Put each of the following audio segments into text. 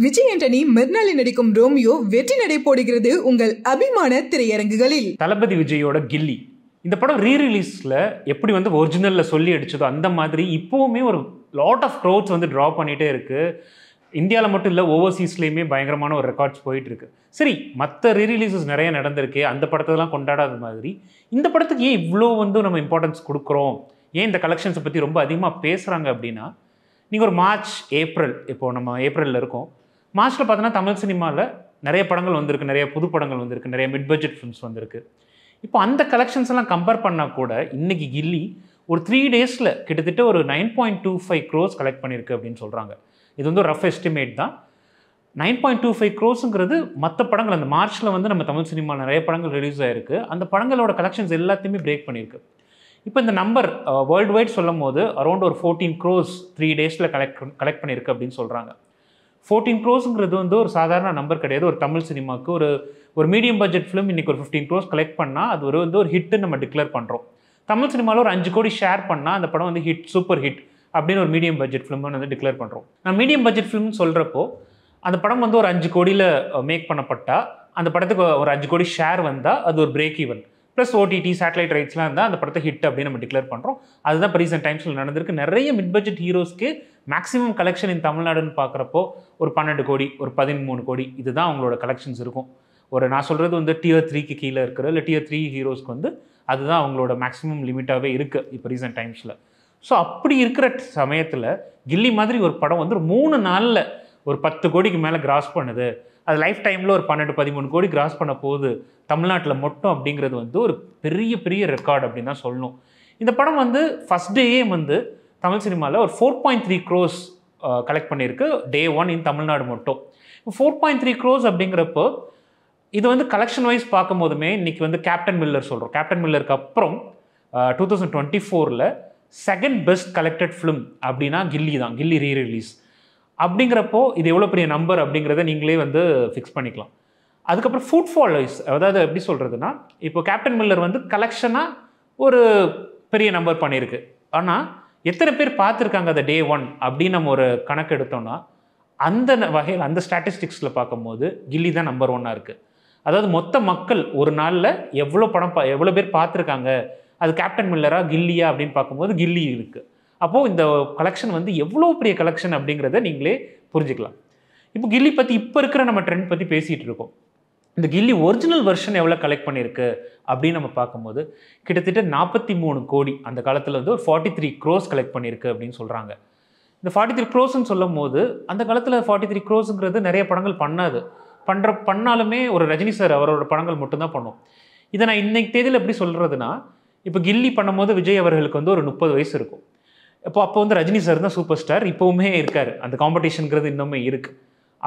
விஜய் ஆண்டனி மெர்னாலி நடிக்கும் ரோமியோ வெற்றி நடை போடுகிறது உங்கள் அபிமான திரையரங்குகளில். தளபதி விஜயோட கில்லி இந்த படம் ரீரிலீஸில் எப்படி வந்து ஒரிஜினலில் சொல்லி அடிச்சதோ அந்த மாதிரி இப்போவுமே ஒரு லாட் ஆஃப் க்ரௌட்ஸ் வந்து ட்ரா பண்ணிகிட்டே இருக்குது. இந்தியாவில் மட்டும் இல்லை, ஓவர்சீஸ்லேயுமே பயங்கரமான ஒரு ரெக்கார்ட்ஸ் போயிட்டுருக்கு. சரி, மற்ற ரீரிலீஸஸ் நிறைய நடந்திருக்கு, அந்த படத்தெல்லாம் கொண்டாடாத மாதிரி இந்த படத்துக்கு ஏன் இவ்வளோ வந்து நம்ம இம்பார்ட்டன்ஸ் கொடுக்குறோம், ஏன் இந்த கலெக்ஷன்ஸை பற்றி ரொம்ப அதிகமாக பேசுகிறாங்க அப்படின்னா, நீங்கள் ஒரு மார்ச் ஏப்ரல், இப்போது நம்ம ஏப்ரலில் இருக்கோம், மார்ச்சில் பார்த்தோன்னா தமிழ் சினிமாவில் நிறைய படங்கள் வந்திருக்கு, நிறைய புது படங்கள் வந்திருக்கு, நிறைய மிட் பட்ஜெட் ஃபிலிம்ஸ் வந்திருக்கு. இப்போ அந்த கலெக்ஷன்ஸ் எல்லாம் கம்பேர் பண்ணால் கூட இன்றைக்கி கில்லி ஒரு 3 டேஸில் கிட்டத்தட்ட ஒரு 9.25 crores கலெக்ட் பண்ணியிருக்கு அப்படின்னு சொல்கிறாங்க. இது வந்து ஒரு ரஃப் எஸ்டிமேட் தான். 9.25 crores மற்ற படங்கள் அந்த மார்ச்சில் வந்து நம்ம தமிழ் சினிமாவில் நிறைய படங்கள் ரிலீஸ் ஆகிருக்கு, அந்த படங்களோட கலெக்ஷன்ஸ் எல்லாத்தையுமே பிரேக் பண்ணியிருக்கு. இப்போ இந்த நம்பர் வேர்ல்டு வைட் சொல்லும் போது அரௌண்ட் ஒரு 14 crores 3 டேஸில் கலெக்ட் பண்ணியிருக்கு அப்படின்னு சொல்கிறாங்க. 14 crores வந்து ஒரு சாதாரண நம்பர் கிடையாது. ஒரு தமிழ் சினிமாவுக்கு ஒரு மீடியம் பட்ஜெட் ஃபிலிம் இன்றைக்கி ஒரு 15 crores கலெக்ட் பண்ணால் அது ஒரு ஹிட்டுன்னு நம்ம டிக்ளேர் பண்ணுறோம். தமிழ் சினிமாவில் ஒரு 5 கோடி ஷேர் பண்ணால் அந்த படம் வந்து ஹிட், சூப்பர் ஹிட் அப்படின்னு ஒரு மீடியம் பட்ஜெட் ஃபிலிம்னு வந்து டிக்ளேர் பண்ணுறோம். நான் மீடியம் பட்ஜெட் ஃபிலிம்னு சொல்கிறப்போ அந்த படம் வந்து ஒரு 5 கோடியில் மேக் பண்ணப்பட்டால் அந்த படத்துக்கு ஒரு 5 கோடி ஷேர் வந்தால் அது ஒரு break even, plus OTT satellite ரைட்ஸ்லாம் இருந்தால் அந்த படத்தை ஹிட் அப்படின்னு நம்ம டிக்ளேர் பண்ணுறோம். அதுதான் இப்போ ரீசெண்ட் டைம்ஸில் நடந்திருக்கு. நிறைய மிட் பட்ஜெட் ஹீரோஸ்க்கு மேக்ஸிமம் கலெக்ஷன் இன் தமிழ்நாடுன்னு பார்க்குறப்போ ஒரு 12 கோடி, ஒரு 13 கோடி, இதுதான் அவங்களோட கலெக்ஷன்ஸ் இருக்கும். நான் சொல்கிறது வந்து Tier 3க்கு கீழே இருக்கிற இல்லை Tier 3 ஹீரோஸ்க்கு வந்து அதுதான் அவங்களோட மேக்ஸிமம் லிமிட்டாகவே இருக்குது இப்போ ரீசெண்ட் டைம்ஸில். ஸோ அப்படி இருக்கிற சமயத்தில் கில்லி மாதிரி ஒரு படம் வந்து ஒரு 3 நாளில் ஒரு 10 கோடிக்கு மேலே கிராஸ் பண்ணுது, அது லைஃப் டைமில் ஒரு 12-13 கோடி கிராஸ் பண்ண போகுது தமிழ்நாட்டில் மட்டும் அப்படிங்கிறது வந்து ஒரு பெரிய பெரிய ரெக்கார்டு அப்படின்னு தான் சொல்லணும். இந்த படம் வந்து ஃபஸ்ட் டேயே வந்து தமிழ் சினிமாவில் ஒரு 4.3 crores கலெக்ட் பண்ணியிருக்கு Day 1 இன் தமிழ்நாடு மட்டும். 4.3 crores அப்படிங்கிறப்போ இது வந்து கலெக்ஷன் வைஸ் பார்க்கும் போதுமே இன்றைக்கி வந்து கேப்டன் மில்லர் சொல்கிறோம். கேப்டன் மில்லருக்கு அப்புறம் 2024 செகண்ட் பெஸ்ட் கலெக்டட் ஃபிலிம் அப்படின்னா கில்லி தான், கில்லி ரீரிலீஸ் அப்படிங்கிறப்போ இது எவ்வளோ பெரிய நம்பர் அப்படிங்கிறத நீங்களே வந்து ஃபிக்ஸ் பண்ணிக்கலாம். அதுக்கப்புறம் ஃபுட்ஃபால் வைஸ், அதாவது எப்படி சொல்கிறதுனா, இப்போ கேப்டன் மில்லர் வந்து கலெக்ஷனாக ஒரு பெரிய நம்பர் பண்ணியிருக்கு, ஆனால் எத்தனை பேர் பார்த்துருக்காங்க அதை Day 1 அப்படின்னு நம்ம ஒரு கணக்கு எடுத்தோம்னா அந்த வகையில் அந்த ஸ்டாட்டிஸ்டிக்ஸில் பார்க்கும்போது கில்லி தான் நம்பர் 1 இருக்குது. அதாவது மொத்த மக்கள் ஒரு நாளில் எவ்வளோ பேர் பார்த்துருக்காங்க, அது கேப்டன் மில்லரா கில்லியா அப்படின்னு பார்க்கும்போது கில்லி இருக்குது. அப்போது இந்த கலெக்ஷன் வந்து எவ்வளோ பெரிய கலெக்ஷன் அப்படிங்கிறத நீங்களே புரிஞ்சுக்கலாம். இப்போ கில்லி பற்றி இப்போ இருக்கிற நம்ம ட்ரெண்ட் பற்றி பேசிகிட்டு இருக்கோம். இந்த கில்லி ஒரிஜினல் வெர்ஷன் எவ்வளோ கலெக்ட் பண்ணியிருக்கு அப்படின்னு நம்ம பார்க்கும்போது கிட்டத்தட்ட 43 கோடி, அந்த காலத்தில் வந்து ஒரு 43 crores கலெக்ட் பண்ணியிருக்கு அப்படின்னு சொல்கிறாங்க. இந்த 43 crores சொல்லும் போது அந்த காலத்தில் 43 crores நிறைய படங்கள் பண்ணாலுமே ஒரு ரஜினி சார் அவரோட படங்கள் மட்டும்தான் பண்ணும். இதை நான் இன்னைக்கு தேதியில் எப்படி சொல்கிறதுனா, இப்போ கில்லி பண்ணும்போது விஜய் அவர்களுக்கு வந்து ஒரு 30 வயசு இருக்கும். அப்போ வந்து ரஜினி சார் தான் சூப்பர் ஸ்டார், இப்போவுமே இருக்கார், அந்த காம்படிஷனுங்கிறது இன்னுமே இருக்குது.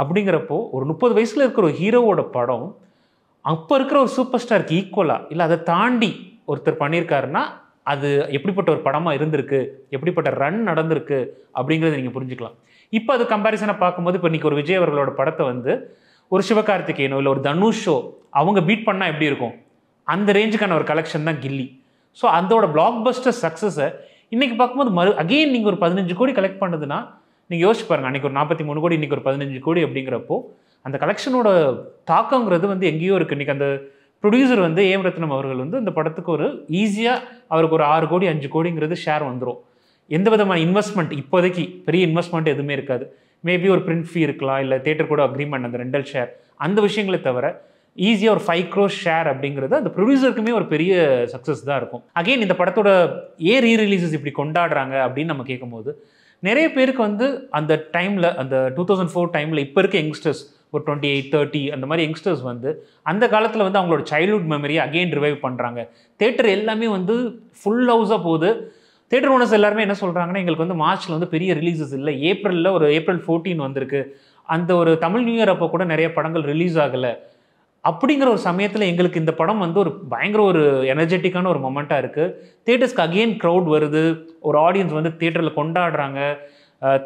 அப்படிங்கிறப்போ ஒரு 30 வயசில் இருக்கிற ஒரு ஹீரோவோட படம் அப்போ இருக்கிற ஒரு சூப்பர் ஸ்டாருக்கு ஈக்குவலாக இல்லை அதை தாண்டி ஒருத்தர் பண்ணியிருக்காருன்னா அது எப்படிப்பட்ட ஒரு படமாக இருந்திருக்கு, எப்படிப்பட்ட ரன் நடந்திருக்கு அப்படிங்கிறத நீங்கள் புரிஞ்சுக்கலாம். இப்போ அது கம்பேரிசனை பார்க்கும்போது இப்போ இன்றைக்கி ஒரு விஜய் அவர்களோட படத்தை வந்து ஒரு சிவகார்த்திகேயனோ இல்லை ஒரு தனுஷோ அவங்க பீட் பண்ணால் எப்படி இருக்கும், அந்த ரேஞ்சுக்கான ஒரு கலெக்ஷன் தான் கில்லி. ஸோ அதோட பிளாக் பஸ்டர் சக்ஸஸை இன்றைக்கி பார்க்கும்போது அகெயின் நீங்கள் ஒரு 15 கோடி கலெக்ட் பண்ணுதுன்னா நீங்கள் யோசிச்சு பாருங்கள், அன்றைக்கி ஒரு 43 கோடி, இன்றைக்கி ஒரு 15 கோடி அப்படிங்கிறப்போ அந்த கலெக்ஷனோட தாக்கங்கிறது வந்து எங்கேயோ இருக்குது. இன்றைக்கி அந்த ப்ரொடியூசர் வந்து ஏம் ரத்னம் அவர்கள் வந்து இந்த படத்துக்கு ஒரு ஈஸியாக அவருக்கு ஒரு 6 கோடி 5 கோடிங்கிறது ஷேர் வந்துடும். எந்த விதமான இன்வெஸ்ட்மெண்ட் இப்போதைக்கு பெரிய இன்வெஸ்ட்மெண்ட் எதுவுமே இருக்காது. மேபி ஒரு பிரிண்ட் ஃபீ இருக்கலாம், இல்லை தேட்டர் கூட அக்ரிமெண்ட், அந்த ரெண்டல் ஷேர், அந்த விஷயங்களை தவிர ஈஸியாக ஒரு 5 crores ஷேர் அப்படிங்கிறது அந்த ப்ரொடியூசருக்குமே ஒரு பெரிய சக்ஸஸ் தான் இருக்கும். அகெயின் இந்த படத்தோட ஏன் ரீரிலீஸஸ் இப்படி கொண்டாடுறாங்க அப்படின்னு நம்ம கேட்கும்போது நிறைய பேருக்கு வந்து அந்த டைமில், அந்த 2004 டைமில் இப்போ இருக்க யங்ஸ்டர்ஸ் ஒரு 28-30 அந்த மாதிரி யங்ஸ்டர்ஸ் வந்து அந்த காலத்தில் வந்து அவங்களோட சைல்ட்ஹுட் மெமரியை அகெயின் ரிவைவ் பண்ணுறாங்க. தேட்டர் எல்லாமே வந்து ஃபுல் ஹவுஸாக போகுது. தேட்டர் ஓனர்ஸ் எல்லாருமே என்ன சொல்கிறாங்கன்னா, எங்களுக்கு வந்து மார்ச்சில் வந்து பெரிய ரிலீஸஸ் இல்லை, ஏப்ரலில் ஒரு April 14 வந்திருக்கு, அந்த ஒரு தமிழ் நியூ இயர் அப்போ கூட நிறைய படங்கள் ரிலீஸ் ஆகலை. அப்படிங்கிற ஒரு சமயத்தில் எங்களுக்கு இந்த படம் வந்து ஒரு பயங்கர ஒரு எனர்ஜெட்டிக்கான ஒரு மொமெண்ட்டாக இருக்குது. தேட்டர்ஸ்க்கு அகெயின் க்ரௌட் வருது, ஒரு ஆடியன்ஸ் வந்து தேட்டரில் கொண்டாடுறாங்க,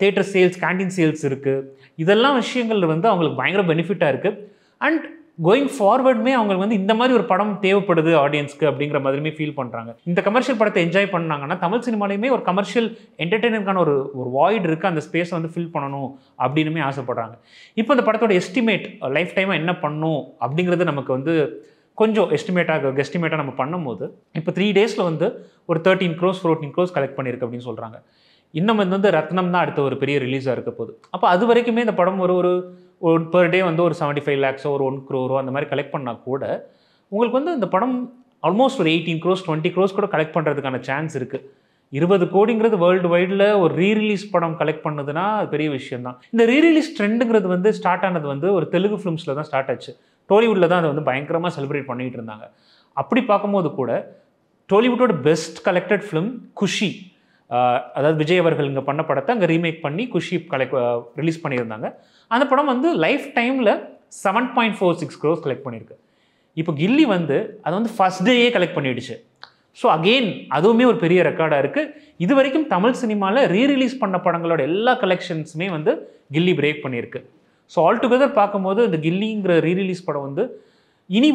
தேட்டர் சேல்ஸ், கேண்டீன் சேல்ஸ் இருக்குது. இதெல்லாம் விஷயங்கள் வந்து அவங்களுக்கு பயங்கர பெனிஃபிட்டாக இருக்குது. அண்ட் கோயிங் ஃபார்வர்டுமே அவங்களுக்கு வந்து இந்த மாதிரி ஒரு படம் தேவைப்படுது ஆடியன்ஸ்க்கு அப்படிங்கிற மாதிரியுமே ஃபீல் பண்ணுறாங்க. இந்த கமர்ஷியல் படத்தை என்ஜாய் பண்ணாங்கன்னா தமிழ் சினிமாலையுமே ஒரு கமர்ஷியல் என்டர்டெயினருக்கான ஒரு வாய்டு இருக்குது, அந்த ஸ்பேஸை வந்து ஃபில் பண்ணணும் அப்படின்னுமே ஆசைப்படுறாங்க. இப்போ இந்த படத்தோட எஸ்டிமேட் லைஃப் டைமாக என்ன பண்ணும் அப்படிங்கிறது நமக்கு வந்து கொஞ்சம் கெஸ்டிமேட்டாக நம்ம பண்ணும்போது இப்போ 3 டேஸில் வந்து ஒரு 13 crores 14 crores கலெக்ட் பண்ணியிருக்கு அப்படின்னு சொல்கிறாங்க. இன்னும் வந்து ரத்னம் தான் அடுத்த ஒரு பெரிய ரிலீஸாக இருக்க போகுது. அப்போ அது வரைக்குமே இந்த படம் ஒரு பெர் டே வந்து ஒரு 75 lakhs ஒரு 1 crore அந்த மாதிரி கலெக்ட் பண்ணால் கூட உங்களுக்கு வந்து இந்த படம் ஆல்மோஸ்ட் ஒரு 18 crores 20 crores கூட கலெக்ட் பண்ணுறதுக்கான சான்ஸ் இருக்குது. 20 கோடிங்கிறது வேர்ல்டு வைடில் ஒரு ரீரிலீஸ் படம் கலெக்ட் பண்ணுதுன்னா அது பெரிய விஷயம் தான். இந்த ரீரிலீஸ் ட்ரெண்டுங்கிறது வந்து ஸ்டார்ட் ஆனது வந்து ஒரு தெலுங்கு ஃபிலிம்ஸில் தான் ஸ்டார்ட் ஆச்சு. டோலிவுட்டில் தான் அதை வந்து பயங்கரமாக செலிப்ரேட் பண்ணிகிட்டு இருந்தாங்க. அப்படி பார்க்கும்போது கூட டோலிவுட்டோட பெஸ்ட் கலெக்டட் ஃபிலிம் குஷி, அதாவது விஜய் அவர்கள் இங்கே பண்ண படத்தை அங்கே ரீமேக் பண்ணி குஷி ரிலீஸ் பண்ணியிருந்தாங்க. அந்த படம் வந்து லைஃப் டைமில் 7.46 crores கலெக்ட் பண்ணியிருக்கு. இப்போ கில்லி வந்து அதை வந்து ஃபஸ்ட் டேயே கலெக்ட் பண்ணிடுச்சு. ஸோ அகெயின் அதுவுமே ஒரு பெரிய ரெக்கார்டாக இருக்குது. இது வரைக்கும் தமிழ் சினிமாவில் ரீரிலீஸ் பண்ண படங்களோட எல்லா கலெக்ஷன்ஸுமே வந்து கில்லி பிரேக் பண்ணியிருக்கு. ஸோ ஆல் டுகெதர் பார்க்கும்போது இந்த கில்லிங்கிற ரீரிலீஸ் படம் வந்து இனி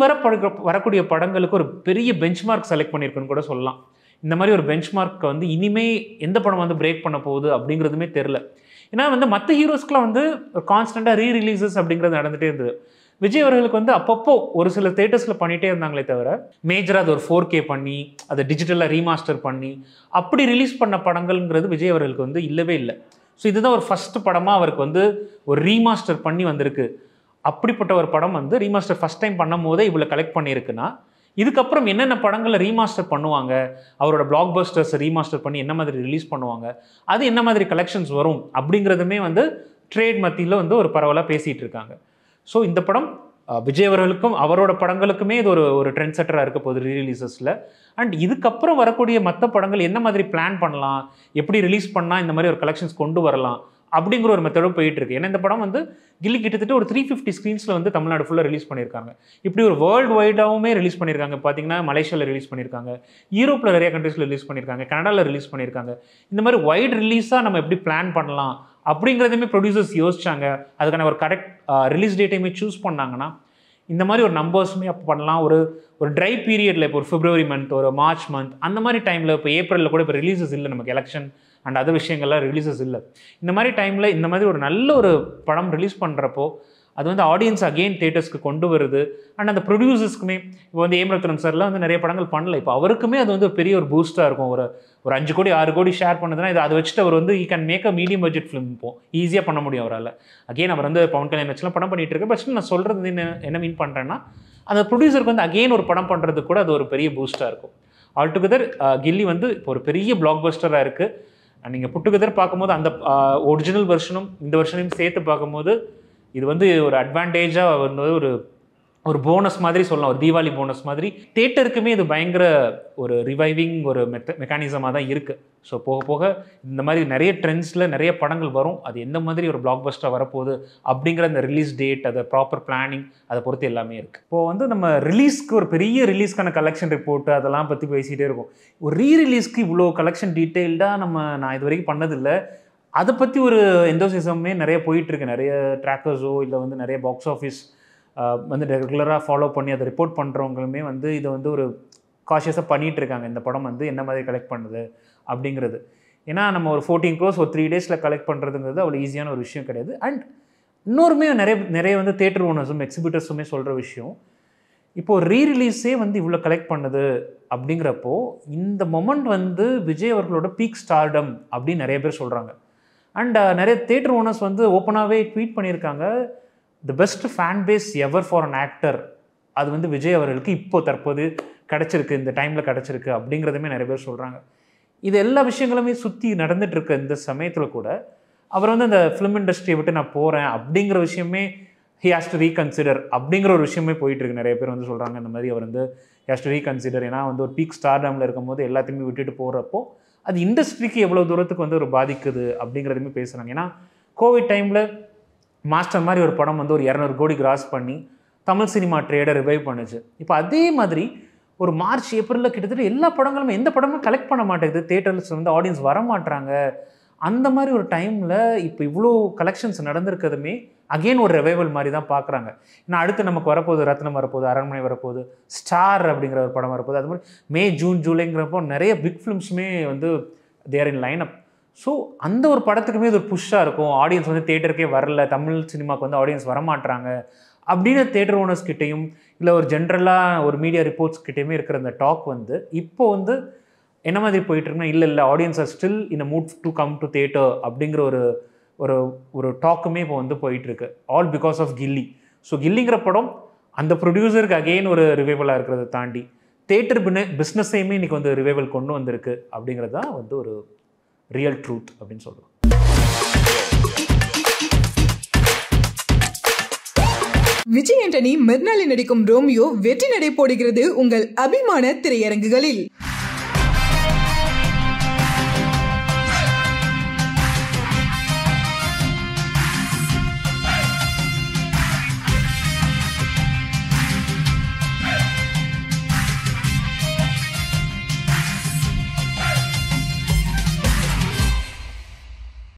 வரக்கூடிய படங்களுக்கு ஒரு பெரிய பெஞ்ச்மார்க் செலக்ட் பண்ணியிருக்குன்னு கூட சொல்லலாம். இந்த மாதிரி ஒரு பெஞ்ச்மார்க்கை வந்து இனிமே எந்த படம் வந்து பிரேக் பண்ண போகுது அப்படிங்கிறதுமே தெரில. ஏன்னா வந்து மற்ற ஹீரோஸ்க்குலாம் வந்து கான்ஸ்டண்ட்டாக ரீரிலீசஸ் அப்படிங்கிறது நடந்துகிட்டே இருந்தது. விஜய் அவர்களுக்கு வந்து அப்பப்போ ஒரு சில தேட்டர்ஸில் பண்ணிகிட்டே இருந்தாங்களே தவிர மேஜராக அது ஒரு 4K பண்ணி அதை டிஜிட்டலாக ரீமாஸ்டர் பண்ணி அப்படி ரிலீஸ் பண்ண படங்கள்ங்கிறது விஜய் அவர்களுக்கு வந்து இல்லவே இல்லை. ஸோ இதுதான் ஒரு ஃபஸ்ட்டு படமாக அவருக்கு வந்து ஒரு ரீமாஸ்டர் பண்ணி வந்திருக்கு. அப்படிப்பட்ட ஒரு படம் வந்து ரீமாஸ்டர் ஃபஸ்ட் டைம் பண்ணும் போதே இவ்வளோ கலெக்ட் பண்ணியிருக்குன்னா இதுக்கப்புறம் என்னென்ன படங்களை ரீமாஸ்டர் பண்ணுவாங்க, அவரோட பிளாக் பஸ்டர்ஸை ரீமாஸ்டர் பண்ணி என்ன மாதிரி ரிலீஸ் பண்ணுவாங்க, அது என்ன மாதிரி கலெக்ஷன்ஸ் வரும் அப்படிங்கிறதுமே வந்து ட்ரேட் மத்தியில் வந்து ஒரு பரவலாக பேசிகிட்டு இருக்காங்க. ஸோ இந்த படம் விஜய் அவர்களுக்கும் அவரோட படங்களுக்குமே இது ஒரு ட்ரெண்ட் செட்டராக இருக்க போகுது ரீரிலீசஸில். அண்ட் இதுக்கப்புறம் வரக்கூடிய மற்ற படங்கள் என்ன மாதிரி பிளான் பண்ணலாம், எப்படி ரிலீஸ் பண்ணால் இந்த மாதிரி ஒரு கலெக்ஷன்ஸ் கொண்டு வரலாம் அப்படிங்கிற ஒரு மெத்தடும் போயிட்டு இருக்கு. ஏன்னா இந்த படம் வந்து கில்லி கிட்டத்தட்ட ஒரு 350 ஸ்க்ரீன்ஸில் வந்து தமிழ்நாடு ஃபுல்லாக ரிலீஸ் பண்ணியிருக்காங்க. இப்படி ஒரு வேர்ல்டு வைடாகவுமே ரிலீஸ் பண்ணியிருக்காங்க. பார்த்தீங்கன்னா மலேசியாவில் ரிலீஸ் பண்ணியிருக்காங்க, யூரோப்பில் நிறைய கண்ட்ரீஸில் ரிலீஸ் பண்ணியிருக்காங்க, கனடாவில் ரிலீஸ் பண்ணியிருக்காங்க. இந்த மாதிரி வைட் ரிலீஸாக நம்ம எப்படி பிளான் பண்ணலாம் அப்படிங்கிறதுமே ப்ரொடியூசர்ஸ் யோசிச்சாங்க. அதுக்கான ஒரு கரெக்ட் ரிலீஸ் டேட்டையுமே சூஸ் பண்ணாங்கன்னா இந்த மாதிரி ஒரு நம்பர்ஸுமே அப்போ பண்ணலாம். ஒரு ட்ரை பீரியடில் இப்போ ஒரு பிப்ரவரி மந்த், ஒரு மார்ச் மந்த் அந்த மாதிரி டைமில், இப்போ ஏப்ரலில் கூட இப்போ ரிலீஸஸ் இல்லை, நமக்கு எலெக்ஷன் அண்ட் அதர் விஷயங்கள்லாம் ரிலீஸஸ் இல்லை. இந்த மாதிரி டைமில் இந்த மாதிரி ஒரு நல்ல ஒரு படம் ரிலீஸ் பண்ணுறப்போ அது வந்து ஆடியன்ஸ் அகெயின் தேட்டர்ஸ்க்கு கொண்டு வருது. அண்ட் அந்த ப்ரொடியூசர்ஸ்க்குமே இப்போ வந்து ஏம்ரத்னம் சார்லாம் வந்து நிறைய படங்கள் பண்ணல, இப்போ அவருக்குமே அது வந்து பெரிய ஒரு பூஸ்ட்டாக இருக்கும். ஒரு 5 கோடி 6 கோடி ஷேர் பண்ணுதுன்னா அதை வச்சுட்டு அவர் வந்து he can make a medium budget film இப்போ ஈஸியாக பண்ண முடியும் அவரால். அகெயின் அவர் வந்து பவன் கல்யாண் வச்சுலாம் படம் பண்ணிகிட்டு இருக்கு. பட் நான் சொல்கிறது என்ன மீன் பண்ணுறேன்னா அந்த ப்ரொடியூசருக்கு வந்து அகெயின் ஒரு படம் பண்ணுறதுக்கு கூட அது ஒரு பெரிய பூஸ்ட்டாக இருக்கும். ஆல் டுகெதர் கில்லி வந்து இப்போ ஒரு பெரிய பிளாக் பஸ்டராக இருக்குது. நீங்கள் புட்டுகெதர் பார்க்கும்போது அந்த ஒரிஜினல் வெர்ஷனும் இந்த வெர்ஷனையும் சேர்த்து பார்க்கும்போது இது வந்து ஒரு அட்வான்டேஜாக வந்து ஒரு போனஸ் மாதிரி சொல்லலாம், ஒரு தீபாவளி போனஸ் மாதிரி. தேட்டருக்குமே இது பயங்கர ஒரு ரிவைவிங் ஒரு மெக்கானிசமாக தான் இருக்குது. ஸோ போக போக இந்த மாதிரி நிறைய ட்ரெண்ட்ஸில் நிறைய படங்கள் வரும். அது எந்த மாதிரி ஒரு பிளாக் பஸ்டராக வரப்போகுது அப்படிங்கிற அந்த ரிலீஸ் டேட், அதை ப்ராப்பர் பிளானிங், அதை பொறுத்து எல்லாமே இருக்குது. இப்போது வந்து நம்ம ரிலீஸ்க்கு ஒரு பெரிய ரிலீஸ்க்கான கலெக்ஷன் ரிப்போர்ட்டு அதெல்லாம் பற்றி பேசிகிட்டே இருக்கும். ஒரு ரீரிலீஸ்க்கு இவ்வளோ கலெக்ஷன் டீட்டெயில்டாக நான் இது வரைக்கும் பண்ணதில்லை. அதை பற்றி ஒரு எந்தோசிசமே நிறைய போயிட்டுருக்கு. நிறைய ட்ராக்கர்ஸோ இல்லை வந்து நிறைய பாக்ஸ் ஆஃபீஸ் வந்து ரெகுலராக ஃபாலோ பண்ணி அதை ரிப்போர்ட் பண்ணுறவங்களுமே வந்து இதை வந்து ஒரு காஷியஸாக பண்ணிகிட்டு இருக்காங்க. இந்த படம் வந்து என்ன மாதிரி கலெக்ட் பண்ணுது அப்படிங்கிறது. ஏன்னா நம்ம ஒரு 14 crores ஒரு 3 டேஸில் கலெக்ட் பண்ணுறதுங்கிறது அவ்வளோ ஈஸியான ஒரு விஷயம் கிடையாது. அண்ட் இன்னொருமே நிறைய வந்து தேட்டர் ஓனர்ஸும் எக்ஸிபிட்டர்ஸுமே சொல்கிற விஷயம், இப்போது ரீரிலீஸே வந்து இவ்வளோ கலெக்ட் பண்ணுது அப்படிங்கிறப்போ இந்த மொமெண்ட் வந்து விஜய் அவர்களோட பீக் ஸ்டார்டம் அப்படின்னு நிறைய பேர் சொல்கிறாங்க. அண்ட் நிறைய தேட்டர் ஓனர்ஸ் வந்து ஓப்பனாகவே ட்வீட் பண்ணியிருக்காங்க, the best fan base ever for an actor அது வந்து விஜய் அவர்களுக்கு இப்போது தற்போது கிடச்சிருக்கு, இந்த டைமில் கிடச்சிருக்கு அப்படிங்கிறதுமே நிறைய பேர் சொல்கிறாங்க. இது எல்லா விஷயங்களுமே சுற்றி நடந்துகிட்ருக்க இந்த சமயத்தில் கூட அவர் வந்து அந்த ஃபிலிம் இண்டஸ்ட்ரியை விட்டு நான் போகிறேன் அப்படிங்கிற விஷயமே ஹி ஹேஸ் டு ரீகன்சிடர் அப்படிங்கிற ஒரு விஷயமே போயிட்டுருக்கு. நிறைய பேர் வந்து சொல்கிறாங்க இந்த மாதிரி அவர் வந்து ஹி ஹேஸ் டு ரீகன்சிடர். ஏன்னா வந்து ஒரு பீக் ஸ்டார்டமில் இருக்கும்போது எல்லாத்தையுமே விட்டுட்டு போகிறப்போ அது இண்டஸ்ட்ரிக்கு எவ்வளோ தூரத்துக்கு வந்து ஒரு பாதிக்குது அப்படிங்கிறதுமே பேசுகிறாங்க. ஏன்னா கோவிட் டைமில் மாஸ்டர் மாதிரி ஒரு படம் வந்து ஒரு 200 கோடி கிராஸ் பண்ணி தமிழ் சினிமா ட்ரேடை ரிவைவ் பண்ணுச்சு. இப்போ அதே மாதிரி ஒரு மார்ச் ஏப்ரலில் கிட்டத்தட்ட எல்லா படங்களுமே எந்த படமும் கலெக்ட் பண்ண மாட்டேங்குது, தேட்டர்ஸ் வந்து ஆடியன்ஸ் வர மாட்டுறாங்க அந்த மாதிரி ஒரு டைமில் இப்போ இவ்வளோ கலெக்ஷன்ஸ் நடந்திருக்கிறதுமே அகெயின் ஒரு ரெவைவல் மாதிரி தான் பார்க்குறாங்க. ஏன்னா அடுத்து நமக்கு வரப்போகுது ரத்னம் வரப்போகுது, அரண்மனை வரப்போகுது, ஸ்டார் அப்படிங்கிற ஒரு படம் வரப்போகுது. அது மாதிரி மே ஜூன் ஜூலைங்கிறப்போ நிறைய பிக் ஃபிலிம்ஸுமே வந்து தேர் இன் லைன் அப். ஸோ அந்த ஒரு படத்துக்குமே இது ஒரு புஷ்ஷாக இருக்கும். ஆடியன்ஸ் வந்து தேட்டருக்கே வரல, தமிழ் சினிமாவுக்கு வந்து ஆடியன்ஸ் வரமாட்டாங்க அப்படின்னு தேட்டர் ஓனர்ஸ் கிட்டேயும் இல்லை ஒரு ஜென்ரலாக ஒரு மீடியா ரிப்போர்ட்ஸ் கிட்டேயுமே இருக்கிற அந்த டாக் வந்து இப்போ வந்து என்ன மாதிரி போயிட்டு இருக்குன்னா, இல்லை audience are still in a mood to come to theatre அப்படிங்கிற ஒரு ஒரு ஒரு டாக்குமே இப்போ வந்து போயிட்டுருக்கு. All because of Ghilli. So கில்லிங்கிற படம் அந்த ப்ரொடியூசருக்கு அகெயின் ஒரு ரிவைவலாக இருக்கிறத தாண்டி தேட்டர் பிஸ்னஸையுமே இன்றைக்கி வந்து ரிவைவல் கொண்டு வந்திருக்கு அப்படிங்கிறது தான் வந்து ஒரு ரியல் ட்ரூத் அப்படின்னு சொல்லுவோம். விஜய் ஆண்டனி மிர்னாலில் நடிக்கும் ரோமியோ வெற்றி நடை போடுகிறது உங்கள் அபிமான திரையரங்குகளில்.